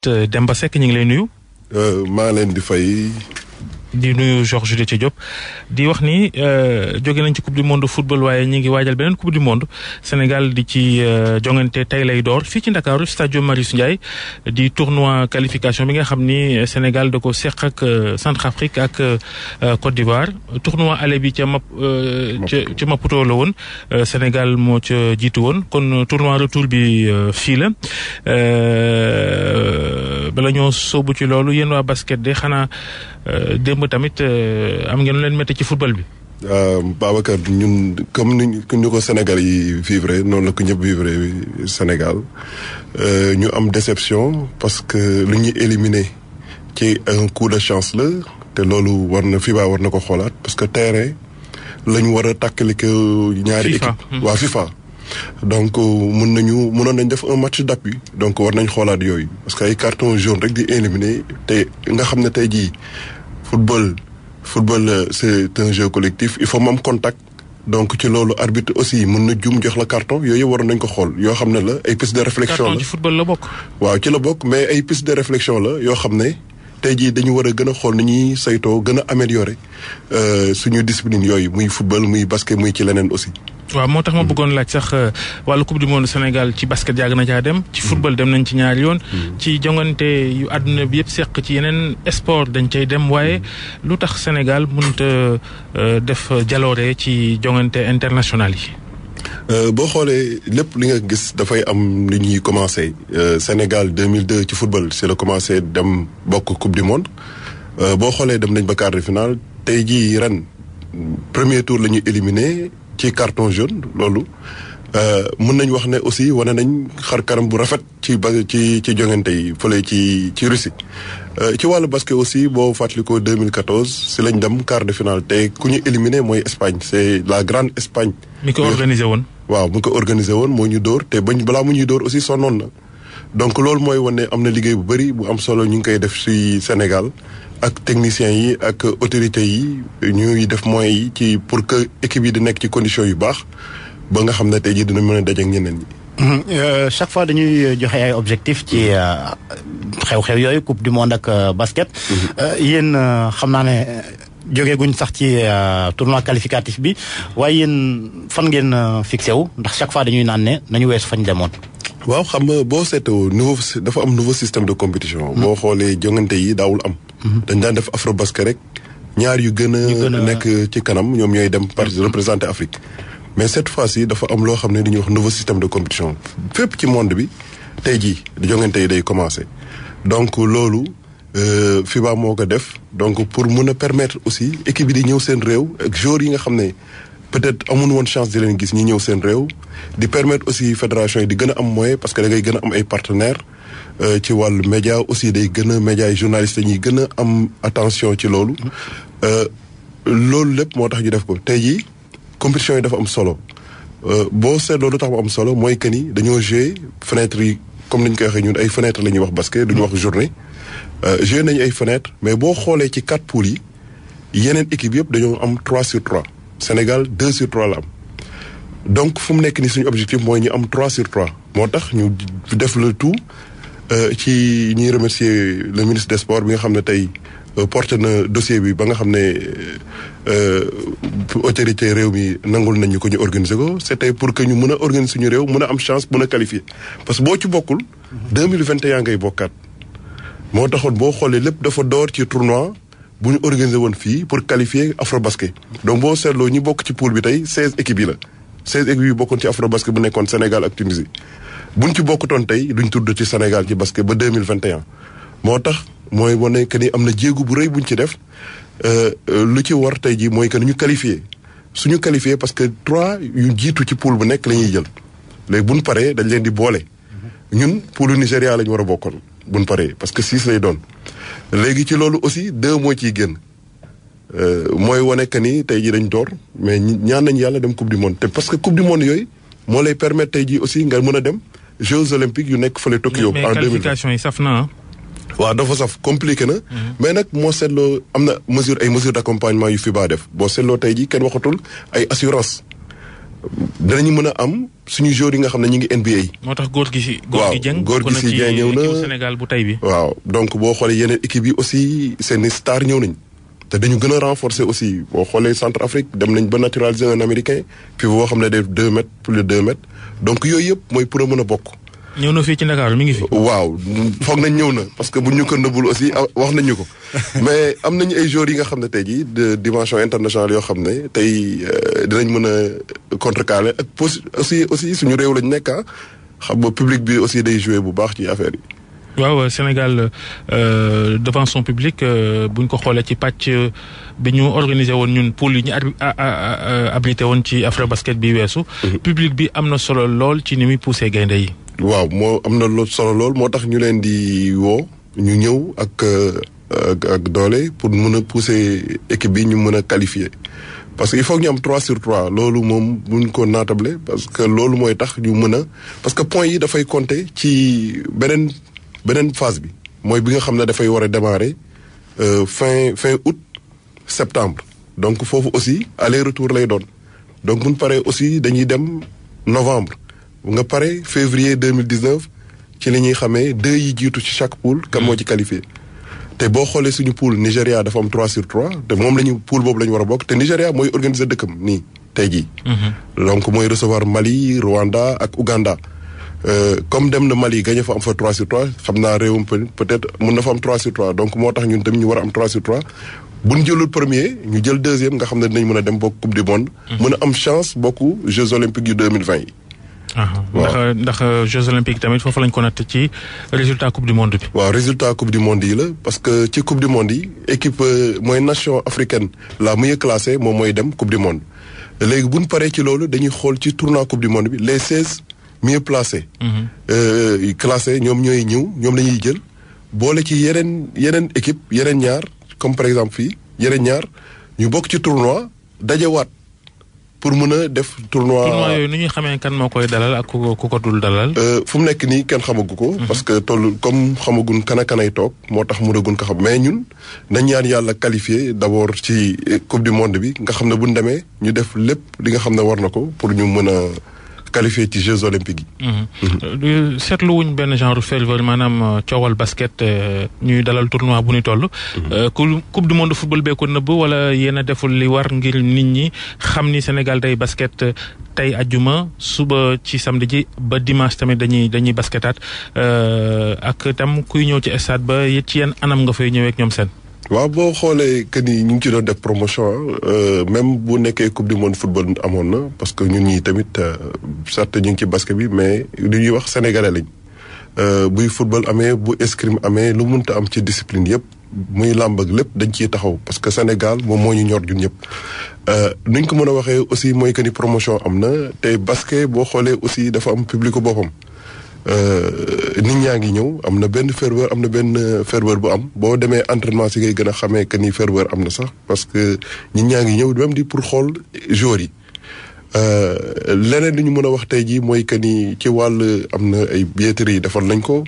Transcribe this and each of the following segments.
Demba Seck ñu ngi lay nuyu. maa leen di fay. di nuyu Georges Déthié Diop di wax ni jóge nañ ci coupe du monde football waaye ñi ngi waajal beneen coupe du monde Sénégal di ci jongante tey lay door fii ci Ndakaaru stade Marius Ndiaye di tournoi qualification bi nga xam ni Sénégal da ko seq ak Centrafrique ak Côte d'Ivoire tournoi aller bi ca Maputo la woon Sénégal moo ca jiitu woon kon tournoi retour bi fii la bala ñoo sóobu ci loolu yéen waa basket de xanaa démb tamit am ngeen leen métti ci football bi. Babacar ñun comme ni ko Sénégal yi vivre noonu la ko ñëpp vivre Sénégal ñu am déception parce que lu ñuy éliminé ci un coup de chance la te loolu FIBA war na ko xoolaat parce que terrain lañu war a tàkkali ko ñaari équipe waa FIFA. donc mënoon nañ def un match d'appui donc war nañ xoolaat yooyu parce que ay carton jaune rek di éliminer te nga xam ne tey jii football c'est un jeu collectif il faut mu am contact donc ci loolu arbitre aussi mën na juum jox la carton yooyu waroon nañ ko xool yoo xam ne la ay piste de réflexion la carton ci football la bokk. waaw ci la bokk mais ay piste de réflexion la yoo xam ne tey jii dañu war a gën a xool ni ñuy saytoo gën a améliorer suñu discipline yooyu muy football muy basket muy ci leneen aussi. waaw moo tax ma bëggoon laaj sax wàllu coupe du monde Sénégal ci basket yàgg na caa dem. ci football dem nañ ci ñaari yoon. ci jongante yu àdduna bi yëpp seq ci yeneen sport dañ cay dem waaye lu tax Sénégal mënut a def jaloore ci jongante international yi. boo xoolee lépp li nga gis dafay am li ñuy commencé Sénégal 2002 ci football c'est la commencé dem bokk coupe du monde boo xoolee dem nañ ba quart de finale tey jii ren premier tour la ñuy éliminé. ci carton jaune loolu mën nañ wax ne aussi wane nañ xar kanam bu rafet ci jongante yi fële ci Russie ci wàllu basket aussi boo fàttalikoo 2014 si lañ dem quart de finale te ku ñu éliminé mooy Espagne c'est la grande Espagne. mi ko organisé woon. waaw mu ko organisé woon moo ñu dóor te balaa mu ñuy dóor aussi sonnoon na donc loolu mooy wane am na liggéey bu bëri bu am solo ñu ngi koy def ci Sénégal. ak techniciens yi ak autorités yi ñuy def moyens yi ci pour que équipe yi di nekk ci conditions yu baax ba nga xam ne tey jii dina mën a daje ak ñeneen ñi. chaque fois dañuy joxe ay objectifs ci xew-xew yooyu coupe du monde ak basket. yéen xam naa ne jóge guñ sax ci tournoi qualificatif bi waaye yéen fan ngeen fixé wu ndax chaque fois dañuy naan ne nañu weesu fañ demoon. waaw xam nga boo seetoo dafa am nouveau système de compétition. boo xoolee jongante yi daawul am. dañ daan def Afrobasket rek ñaar yu gën a nekk ci kanam ñoom ñooy dem par représenter Afrique mais cette fois-ci dafa am loo xam ne dañuy wax nouveau système de compétition fépp ci monde bi tey jii jongante yi day commencer donc loolu FIBA moo ko def donc pour mun a permettre aussi équipe yi di ñëw seen réew ak joueurs yi nga xam ne peut-être amuñu woon chance di leen gis ñi ñëw seen réew di permettre aussi fédération yi di gën a am moyen parce que da ngay gën a am ay partenaires ci wàllu média aussi day gën a média yi journalistes dañuy gën a am attention ci loolu loolu lépp moo tax ñu def ko tey jii compétition yi dafa am solo boo seetloo lu tax mu am solo mooy que ni dañoo jouer fenêtre yi comme ni ñu koy waxee ñun ay fenêtre la ñuy wax basket duñu wax journée jouer nañu ay fenêtre mais boo xoolee ci 4 poules yi yeneen équipe yëpp dañoo am 3/3 Sénégal 2/3 la am donc fu mu nekk ni suñu objectif mooy ñu am 3/3 moo tax ñu def le tout ci ñuy remercier le ministre des sports bi nga xam ne tey porté na dossier bi ba nga xam ne autorité réew mi nangul nañu ko ñu organiser ko c'était pour que ñu mën a organiser suñu réew mën a am chance mën a qualifier parce que boo ci bokkul 2021 ngay bokkaat moo taxoon boo xoolee lépp dafa door ci tournoi bu ñu organiser woon fii pour qualifier Afrobasket donc boo seetloo ñi bokk ci poule bi tey 16 équipes yi la 16 équipes yi bokkoon ci Afrobasket bu nekkoon Sénégal ak Tunisie buñ ci bokkutoon tey duñ tudd ci Sénégal ci basket ba 2021 moo tax mooy wane que ni am na jéegu bu rëy buñ ci def lu ci war tey jii mooy que ni ñu qualifié suñu qualifié parce que 3 yu jiitu ci poule bu nekk la ñuy jël léegi buñ paree dañ leen di boole ñun poule Nigéria la ñu war a bokkoon buñ paree parce que 6 lay doon léegi ci loolu aussi 2 moo ciy génn mooy wane que ni tey jii dañ door mais ñaan nañ yàlla dem coupe du monde te parce que coupe du monde yooyu moo lay permettre tey jii aussi nga mën a dem Jeux olympiques yu nekk fële Tokyo. en 2020 mais qualification yi saf na waaw dafa saf compliqué na. mais nag moo seetloo am na mesure ay mesures d'accompagnement yu FIBA def boo seetloo tey jii kenn waxatul ay assurance danañu mën a am suñu joueurs yi nga xam ne ñu ngi NBA. moo tax góor gi Dieng góor gi si Dieng ñëw na Sénégal bu tey bi. waaw donc boo xoolee yeneen équipe yi aussi seen star ñëw nañ te dañu gën a renforcer aussi boo xoolee Centrafrique dem nañ ba naturaliser un américain puis boo xam ne def 2 mètres plus de 2 mètres donc yooyu yëpp mooy pour a mën a bokk. ñëw na fii ci Ndakaaru mi ngi fi. waaw foog nañ ñëw na parce que bu ñu ko nëbbul aussi wax nañ ñu ko mais am nañu ay joueurs yi nga xam ne tey jii de dimension internationale yoo xam ne tey dinañ mën a contrecarrer ak aussi suñu réew lañ nekk xam nga public bi aussi day jouer bu baax ci affaire yi. waaw Sénégal devant son public buñ ko xoolee ci pàcc bi ñu organisé woon ñun poule yi ñu abrité woon ci Afrobasket bi weesu. public bi am na solo lool ci ni muy poussé gaynde yi. waaw moo am na solo lool moo tax ñu leen di woo ñu ñëw ak doole pour mën a pousser équipe bi ñu mën a qualifier parce que il faut que ñu am 3/3 loolu moom buñ ko naatable parce que loolu mooy tax ñu mën a parce que points yi dafay compter ci beneen phase bi mooy bi nga xam ne dafay war a démarrer fin août septembre donc foofu aussi aller retour lay doon donc buñ paree aussi dañuy dem novembre nga pare février 2019 ci li ñuy xamee 2 yi jiitu ci chaque poule kan moo ci qualifié te boo xoolee suñu poule Nigéria dafa am 3/3 te moom la ñu poule boobu la ñu war a bokk te Nigéria mooy organiser dëkkam nii tey jii. donc mooy recevoir Mali Rwanda ak Ouganda. comme dem na Mali gagné fa am fa 3/3 xam naa réewum peut-être mun na fa am 3/3 donc moo tax ñun tamit ñu war a am 3/3 bu ñu jëlul premier ñu jël deuxième nga xam ne dinañ mën a dem bokk coupe du monde. mën a am chance bokku Jeux olympiques yu 2020 yi. waaw ndax Jeux olympiques tamit foofu lañ ko natt ci résultat coupe du monde bi. waaw résultat coupe du monde yi la parce que ci coupe du monde yi équipe mooy nation africaine la mieux classée moom mooy dem coupe du monde léegi bu ñu paree ci loolu dañuy xool ci tournoi coupe du monde bi les 16 mieux placés. classés ñoom ñooy ñëw ñoom la ñuy jël boole ci yeneen équipe yeneen ñaar comme par exemple fii yeneen ñaar ñu bokk ci tournoi dajewaat. pour mën a def tournoi yooyu nu ñuy xamee kan moo koy dalal ak ku ko dul dalal. fu mu nekk nii kenn xamagu ko. parce que comme xamagun kan ak kanay toog moo tax mënagun ko xam mais ñun nañ ñaan yàlla qualifié d'abord ci coupe du monde bi nga xam ne bu ñu demee ñu def lépp li nga xam ne war na ko pour ñu mën a qualifié ci Jeux olympiques yi. seetlu wuñ benn genre ferveur maanaam coowal basket ñuy dalal tournoi bu ñu toll. coupe du monde football bee ko nëbb wala yéen a deful li war ngir nit ñi xam ni Sénégal day basket tey ajjuma suba ci samedi ji ba dimanche tamit dañuy basketaat ak tam kuy ñëw ci stade ba it ci yenn anam nga fay ñëwee ak ñoom seen. waaw boo xoolee que ni ñu ngi ci doon def promotion même bu nekkee coupe du monde football amoon na parce que ñun ñii tamit certes ñu ngi ci basket bi mais li ñuy wax sénégalais lañ buy football amee bu escrime amee lu mënta am ci discipline yëpp muy làmb ak lépp dañ ciy taxaw parce que Sénégal moom moo ñu ñor ñun ñëpp. nuñ ko mën a waxee aussi mooy que ni promotion am na te basket boo xoolee aussi dafa am public boppam. nit ñaa ngi ñëw am na benn ferveur bu am boo demee entraînement si ngay gën a xamee que ni ferveur am na sax parce que nit ñaa ngi ñëw même di pour xool joueurs yi leneen li ñu mën a wax tey jii mooy que ni ci wàll am na ay billetteries yi defal nañ ko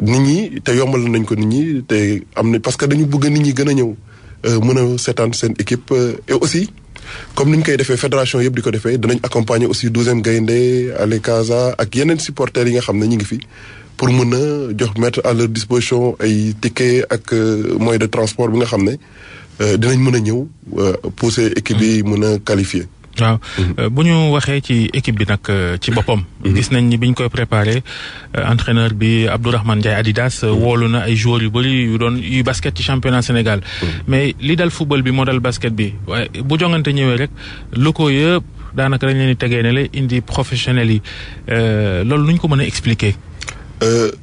nit ñi te yombal nañ ko nit ñi te am na parce que dañu bëgg nit ñi gën a ñëw mën a seetaan seen équipe et aussi comme ni ñu koy defee fédération yëpp di ko defee danañ accompagner aussi 12e Gaïndé Ale Casa ak yeneen supporters yi nga xam ne ñu ngi fi pour mën a mettre à leur disposition ay tickets ak moyens de transport bi nga xam ne dinañ mën a ñëw pousser équipe yi mën a qualifier. waaw bu ñu waxee ci équipe bi nag ci boppam. gis nañ ni bi ñu koy préparé entraîneur bi Abdourahmane Ndiaye Adidas woolu na ay joueurs yu bëri yu basket ci championnat Sénégal. mais li dal football bi moo dal basket bi waaye bu jongante ñëwee rek locaux yëpp daanaka dañ leen di tegee ne la indi professionnels yi loolu nu ñu ko mën a expliquer.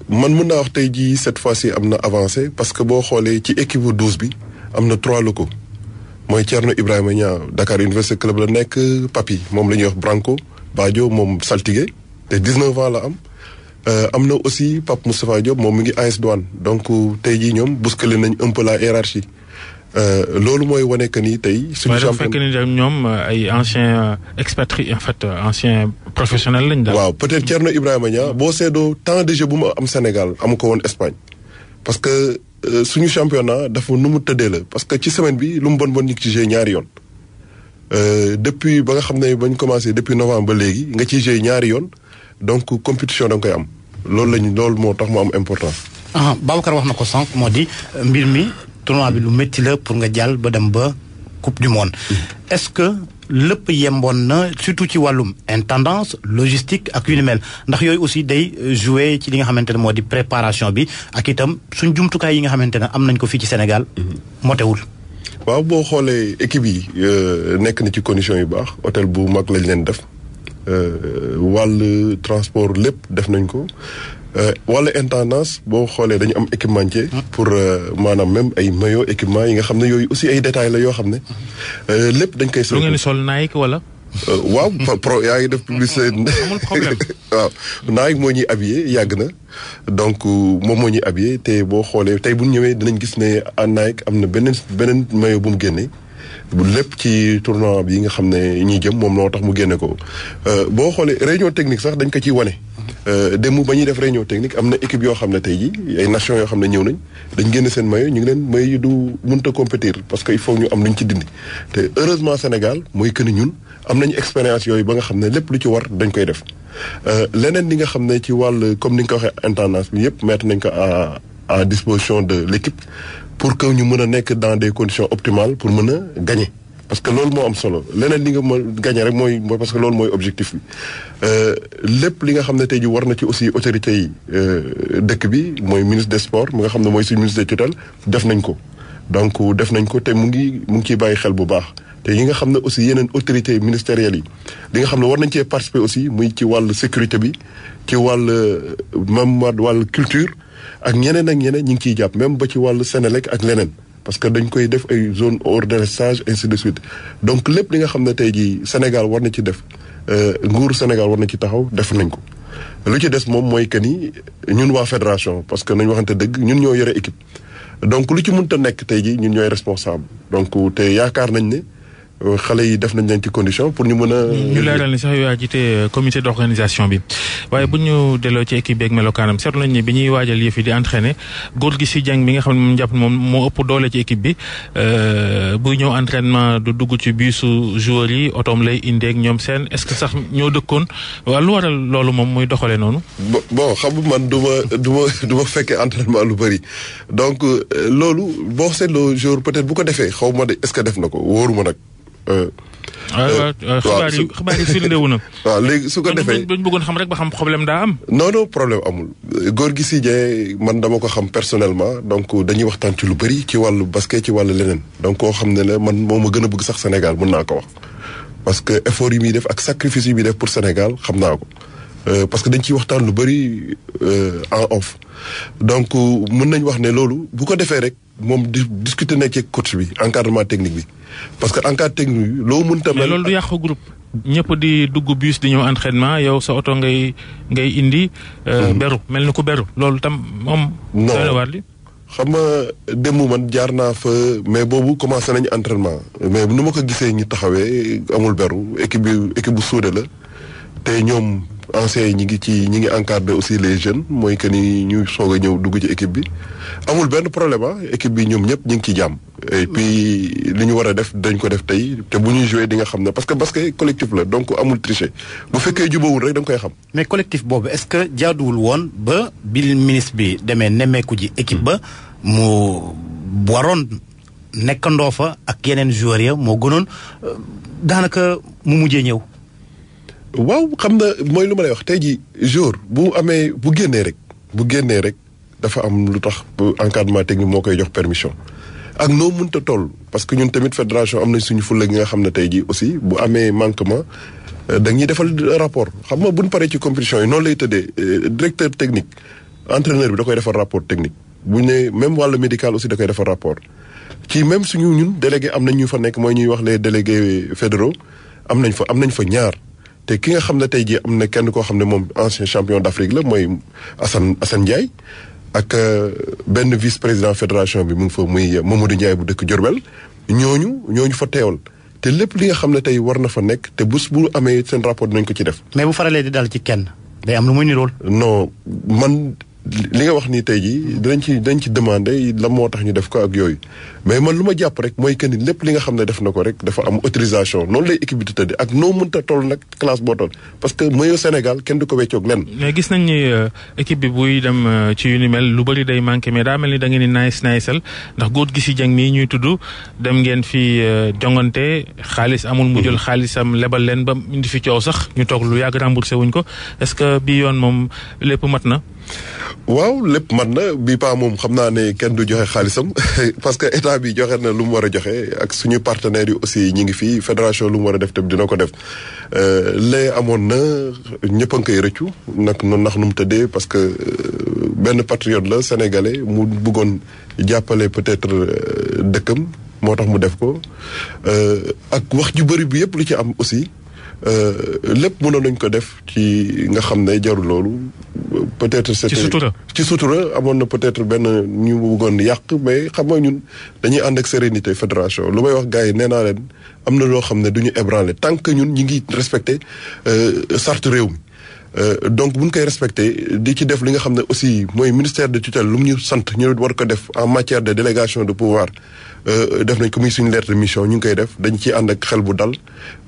man mën naa wax tey jii cette fois-ci am na avancé parce que boo xoolee ci équipe bu 12 bi am na 3 locaux. mooy Thierno Ibrahima Niang Dakar Université Club la nekk Papi moom la ñuy wax Branco Badio moom saltige te 19 ans la am am na aussi Pape Moustapha Diop moom mi ngi AS Douane donc tey jii ñoom bousculé nañ un peu la hiérarchie loolu mooy wane que ni tey. suñu champion fekk ni ñoom ay anciens expatriés en fait anciens professionnels lañ daal. waaw peut-être Thierno Ibrahima Niang boo seedoo temps de jeu bu mu am Sénégal amu ko woon Espagne parce que. suñu championnat dafa nu mu tëddee la parce que ci semaine bi lu mu bon ñu ngi ci joué ñaari yoon depuis ba nga xam ne bañ commencé depuis novembre ba léegi nga ciy joué ñaari yoon donc compétition da nga koy am loolu moo tax mu am importance. Babacar wax na ko sànq moo di mbir mi tournoi bi lu métti la pour nga jàll ba dem ba coupe du monde. Est-ce que lépp yemboon na surtout ci wàllum intendance logistique ak yu ni mel ndax yooyu aussi day jouer ci li nga xamante ne moo di préparation bi ak itam suñ jumtukaay yi nga xamante ne am nañ ko fii ci Sénégal. motewul. waaw boo xoolee équipe yi nekk na ci conditions yu baax hôtel bu mag lañ leen def wàll transport lépp def nañ ko. wala intendance boo xoolee dañu am équipementier pour maanaam même ay maillot équipement yi nga xam ne yooyu aussi ay détails la yoo xam ne lépp dañ koy. lu ngeen di sol Nike wala. waaw yaa ngi def publicité. amul problème. waaw Nike moo ñuy habillé yàgg na donc moom moo ñuy habillé te boo xoolee tey bu ñu ñëwee dinañ gis ne Nike am na beneen maillot bu mu génnee. bu lépp ci tournoi bi nga xam ne ñuy jëm moom loo tax mu génne ko boo xoolee réunion technique sax dañ ko ciy wane. démb ba ñuy def réunion technique am na équipe yoo xam ne tey jii ay nations yoo xam ne ñëw nañ dañ génn seen maillot ñu ngi leen maillot yi du mënut a compétir parce que il faut ñu am lu ñu ci dindi te heureusement Sénégal mooy que ni ñun am nañu expérience yooyu ba nga xam ne lépp lu ci war dañ koy def. leneen li nga xam ne ci wàll comme ni nga ko waxee intendance bi yëpp mettre nañ ko à disposition de l'équipe pour que ñu mën a nekk dans des conditions optimales pour mën a gagner. parce que loolu moo am solo leneen li nga ma gagné rek mooy parce que loolu mooy objectif bi lépp li nga xam ne tey ji war na ci aussi autorités yi dëkk bi mooy ministre des sports mi nga xam ne mooy suñu ministre de tutelle def nañ ko donc def nañ ko te mu ngi ciy bàyyi xel bu baax te yi nga xam ne aussi yeneen autorités ministérielles yi li nga xam ne war nañ cee participer aussi muy ci wàllu sécurité bi ci wàll même wàllu culture ak ñeneen ñu ngi ciy jàpp même ba ci wàllu Sénélec ak leneen parce que dañ koy def ay zone hors délestage ainsi de suite donc lépp li nga xam ne tey jii Sénégal war na ci def nguuru Sénégal war na ci taxaw def nañ ko lu ci des moom mooy que ni ñun waa fédération parce que nañ waxante dëgg ñun ñoo yore équipe donc lu ci mënta nekk tey jii ñun ñooy responsable donc te yaakaar nañ ne xale yi def nañ leen ci condition pour ñu mën a. ñu leeral ni sax yow yaa jiite comité d'organisation bi waaye bu ñu delloo ci équipe beeg melokaanam seetlu nañ ni bi ñuy waajal yëf yi di entraîner góor gi si jàng bi nga xam ne moom jàpp moom moo ëpp doole ci équipe bi buy ñëw entraînement du dugg ci biisu joueurs yi otoom lay indeeg ñoom seen est-ce que sax ñoo dëkkoon waaw lu waral loolu moom muy doxalee noonu. bon xam nga man du ma fekkee entraînement lu bëri donc loolu boo seetloo jour peut-être bu ko defee xaw ma de est-ce que def na ko wóoruma nag. xibaar yi firndewu na. waaw léegi su ko defee dañ bëggoon xam rek ba xam problème daa am. non problème amul góor gi si Dieng man dama ko xam personnellement donc dañuy waxtaan ci lu bëri ci wàllu basket ci wàllu leneen donc koo xam ne la man moo ma gën a bëgg sax Sénégal mën naa ko wax. parce que effort yi muy def ak sacrifice yi muy def pour Sénégal xam naa ko parce que dañ ciy waxtaan lu bëri en off donc mën nañ wax ne loolu bu ko defee rek moom discuter na ci coach bi encadrement technique bi. parce que en cas technique bi loo mënta mel. mais loolu du yàq groupe. ñëpp di dugg bus di ñëw entraînement yow sa oto ngay indi. beru mel ni ku beru loolu tam moom. non xam nga démb man jaar naa fa mais boobu commencé nañu entraînement mais nu ma ko gisee ñu taxawee amul beru équipe bu suude la te ñoom anciens yi ñi ngi encadré aussi les jeunes mooy que ni ñu soog a ñëw dugg ci équipe bi amul benn problème équipe bi ñoom ñëpp ñu ngi ci jàmm. et puis li ñu war a def dañ ko def tey te bu ñuy joué di nga xam ne parce que basket collectif la donc amul tricher bu fekkee jubawul rek da nga koy xam. mais collectif boobu est-ce que jaaduwul woon ba bi ministre bi demee nemmeeku ji équipe ba mu waroon nekkandoo fa ak yeneen joueurs ya moo gënoon daanaka mu mujjee ñëw. waaw xam na mooy lu ma lay wax tey ji jour bu génnee rek dafa am lu tax encadrement technique moo koy jox permission. ak noo mënta toll parce que ñun tamit fédération am nañ suñu fulla gi nga xam ne tey jii aussi bu amee manquement dañuy defal rapport xam nga buñ paree ci compétition yi noonu lay tëddee directeur technique entraîneur bi da koy defal rapport technique bu ñu ne même wàllu médical aussi da koy defal rapport ci même suñu ñun délégué am nañ ñu fa nekk mooy ñuy wax les délégués fédéraux am nañ fa ñaar te ki nga xam ne tey jii am na kenn koo xam ne moom ancien champion d'Afrique la mooy Assane Ndiaye ak benn vice président fédération bi mu ngi fa muy Mamadou Ndiaye bu dëkk Diourbel ñooñu fa teewal te lépp li nga xam ne tey war na fa nekk te bu amee seen rapport dinañ ko ci def. mais bu faralee di dal ci kenn day am lu muy nirool. non man li nga wax nii tey jii dañ ci demander lan moo tax ñu def ko ak yooyu mais man lu ma jàpp rek mooy que ni lépp li nga xam ne def na ko rek dafa am autorisation noonu lay équipe bi di tëddee ak noo mënta toll nag classe boo toll parce que maillot Sénégal kenn du ko weccoog lenn. mais gis nañ ni équipe bi buy dem ci yu ni mel lu bëri day manqué mais daa mel ni da ngeen di naayisal ndax góor gi si jàng mii ñuy tudd dem ngeen fi jongante xaalis amul mu jël xaalisam lebal leen ba indi fi coow sax ñu toog lu yàgg remboursé wuñ ko est-ce que bii yoon moom lépp mat na. waaw lépp mat na bii paa moom xam naa ne kenn du joxe xaalisam parce que état bi joxe na lu mu war a joxe ak suñu partenaires yi aussi ñi ngi fii fédération lu mu war a def tamit dina ko def lee amoon na ñëpp a ngi koy rëccu nag noonu ndax nu mu tëddee parce que benn patriote la sénégalais mu bëggoon jàppale peut-être dëkkam moo tax mu def ko ak wax ju bëri bi yëpp lu ci am aussi lépp mënoon nañ ko def ci nga xam ne jarul loolu peut-être c'était ci sutura amoon na peut-être benn ñu bëggoon yàq mais xam nga ñun dañuy ànd ak sérénité fédération lu may wax gars yi nee naa leen am na loo xam ne du ñu ébranler tant que ñun ñi ngi respecté charte réew mi donc bu ñu koy respecté di ci def li nga xam ne aussi mooy ministère de tutelle lu mu ñu sant ñu war ko def en matière de délégation de pouvoir def nañ ko muy suñu lettre de mission ñu ngi koy def dañ ciy ànd ak xel bu dal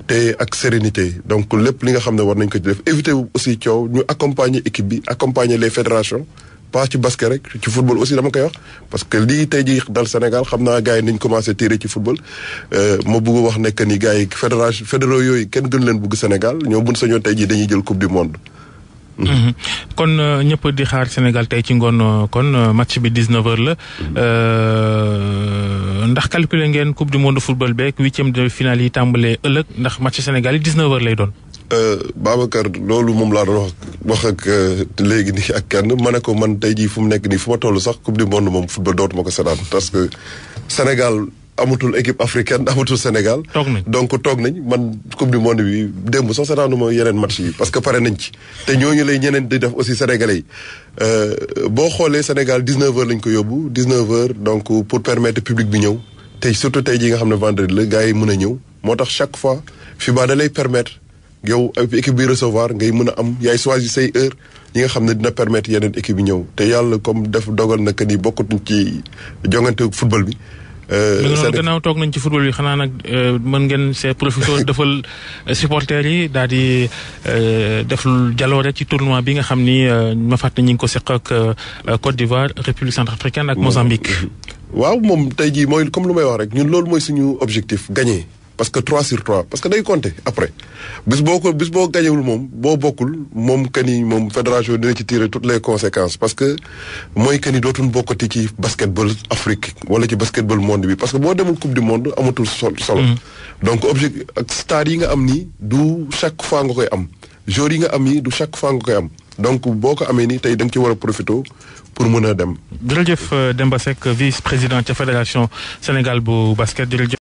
te ak sérénité donc lépp li nga xam ne war nañ ko ci def éviter aussi coow ñu accompagner équipe bi accompagner les fédérations pas ci basket rek ci football aussi dama koy wax parce que lii tey jii dal Sénégal xam naa gars yi nañ commencé tirer ci football ma bëgg wax nekk ni gars yi fédéraux yooyu kenn gën leen bëgg Sénégal ñoo buñ sañoon tey jii dañuy jël coupe du monde. kon ñëpp di xaar Sénégal tey ci ngoon kon match bi 19h la ndax calculer ngeen coupe du monde football beeg 8e de finale yi tàmbalee ëllëg ndax match Sénégal yi 19h lay doon. Babacar loolu moom laa doon wax ak léegi nii ak kenn ma ne ko man tey jii fu mu nekk nii fu ma toll sax coupe du monde moom football dootuma ko seetaan parce que Sénégal. amatul équipe africaine amatul Sénégal. donc toog nañ man coupe du monde bi démb sax seetaanuma yeneen match yi parce que pare nañ ci. te ñooñu lay ñeneen di def aussi sénégalais yi boo xoolee Sénégal 19h lañ ko yóbbu 19h donc pour permettre public bi ñëw te surtout tey jii nga xam ne vendredi la gars yi mën a ñëw moo tax chaque fois FIBA da lay permettre yow équipe bi recevoir ngay mën a am yaay choisir say heure yi nga xam ne dina permettre yeneen équipe yi ñëw te yàlla comme def dogal na que ni bokkatuñ ci jongante football bi. gannaaw toog nañ ci football bi xanaa nag mën ngeen see professeur defal supporters yi daal di def jaloore ci tournoi bi nga xam ni ma fàtte ñi ngi ko seq ak Côte d'Ivoire République centrafricaine ak Mozambique. waaw moom tey jii mooy comme lu may wax rek ñun loolu mooy suñu objectif gagner parce que 3/3 parce que day compter après bis boo gañewul moom boo bokkul moom que ni moom fédération dina ci tirer toutes les conséquences parce que mooy que ni dootuñ bokkati ci basketball Afrique wala ci basketball monde bi parce que boo demul coupe du monde amatul solo. donc objectif ak stars yi nga am nii du chaque fois nga koy am joueurs yi nga am nii du chaque fois nga koy am donc boo ko amee nii tey da nga ci war a profité pour mën a dem. jërëjëf Demba Seck vice-président ca fédération Sénégal bu basket jërëjëf.